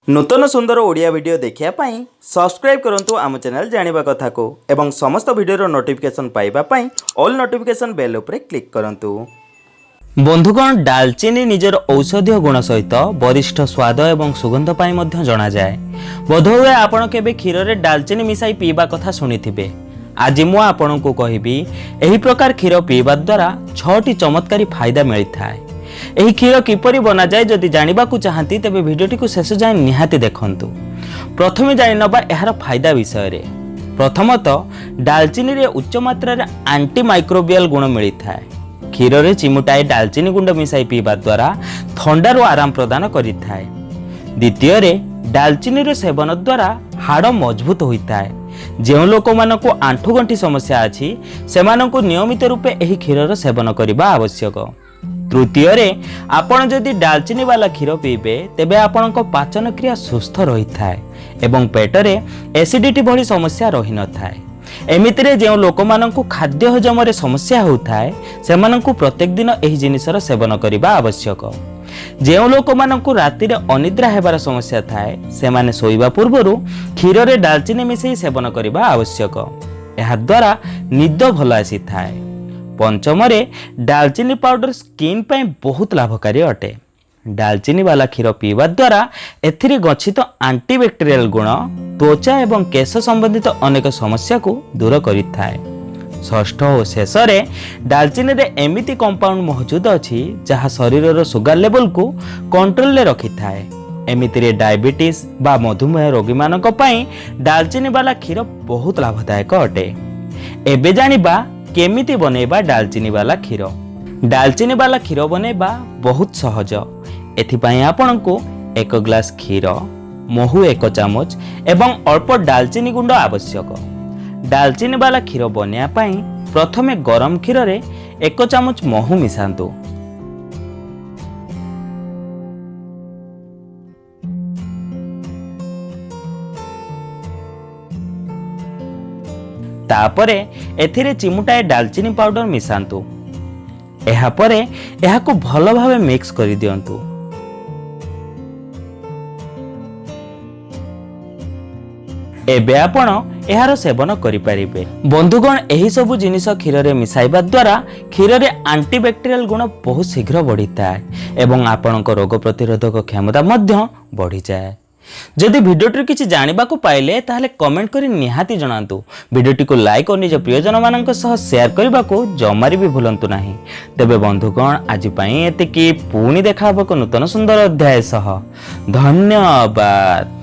नूतन सुंदर ओडिया वीडियो देखिया पाई सब्सक्राइब करंतु आम चैनल जानिबा कथा को एवं समस्त वीडियो नोटिफिकेशन पाइबा पाई ऑल नोटिफिकेशन बेल उपरे क्लिक करंतु। बंधुगण दालचीनी निजर औषधीय गुण सहित वरिष्ठ स्वाद एवं सुगंध पाई मध्य जणा जाए। बोधहुए आपण केबे क्षीर रे दालचीनी मिसाई पीबा कथा सुनिथिबे। आज मु आपण को कहिबी एही प्रकार क्षीर पीबा द्वारा 6टी चमत्कारी फायदा मिलिथाय। एही क्षीर किपरि बना जाए जदि जानिबा को चाहती तेबे वीडियोटी को शेष जाए निहाती देखंतु। प्रथमे जानि नबा एहार फायदा विषय रे। प्रथमतः दालचीनी रे उच्च मात्रा रे एंटी माइक्रोबियल गुण मिलिथाय। क्षीर रे चिमुटाए दालचीनी गुंड मिसाई पीबा द्वारा थंडा रो आराम प्रदान करिथाय। द्वितीय रे दालचीनी रो सेवन द्वारा हाड़ मजबूत होइथाय। जेउ लोक मानको आंठुगंठी समस्या अछि सेमानंकु नियमित रूपे एही क्षीर सेवन करिबा आवश्यक। तृतीय रे आपण जदि दालचीनी वाला क्षीर पीबे तेबे आपणक पाचन क्रिया सुस्थ रही थाए एवं पेट रे एसिडिटी भली समस्या रही न थाए। एमितिरे जेउ लोक माननकु खाद्य हजम रे समस्या होउथाए सेमानंकु प्रत्येक दिन एही जिनिसर सेवन करिबा आवश्यक। जेउ लोक माननकु राति रे अनिद्रा हेबार समस्या थाए सेमाने सोइबा पूर्वरु क्षीर रे दालचीनी मिसई सेवन करिबा आवश्यक। एहा द्वारा निद भल आसी थाए। पंचम रे दालचीनी पाउडर स्किन पे बहुत लाभकारी अटे। दालचीनी वाला क्षीर पीवा द्वारा एथिरे गच्छित एंटीबैक्टेरियल गुण त्वचा एवं केश संबंधित अनेक समस्या को दूर करिथाय। षष्ठ और शेष रे दालचीनी रे एमिति कंपाउंड मौजूद अछि जहा शरीर रो सुगर लेवल को कंट्रोल ले रखिथाय। एमिति रे डायबिटीज बा मधुमेह रोगी मानक पई दालचीनी वाला क्षीर बहुत लाभदायक अटे। एबे जानिबा केमिति बनेबा दालचीनी वाला क्षीर। दालचीनी वाला क्षीर बनेबा बहुत सहज। एथिपाई आपनको 1 ग्लास क्षीर, महू 1 चामच एवं अल्प दालचीनी गुंड आवश्यक। दालचीनी वाला क्षीर बनिया पाई प्रथमे गरम क्षीर रे 1 चामच महू मिसांतु। तापरे एथिरे चिमुटाए दालचीनी पाउडर मिसांतु। एहा परे एहाकु भलो भावे मिक्स करि दियंतु। एबे आपण एहार सेवन करि परिबे। बंधुगण एही सबु जिनिस क्षीर रे मिसाइबा द्वारा क्षीर रे एंटीबैक्टेरियल गुण बहुत शीघ्र बढ़िताय एवं आपणक रोग प्रतिरोधक क्षमता मध्य बढ़ी जाए। जदि भिडियोटी किछि जानिबा को पाइले ताहले कमेंट करि निहाती जणांतु। भिडियोटी को लाइक और निज प्रियजन मानक सह शेयर करबा को जमारी भी भूलंतु नाही। तेबे बंधुगण आज पई एतिकी पुणी देखा हबको नूतन सुंदर अध्याय सह। धन्यवाद।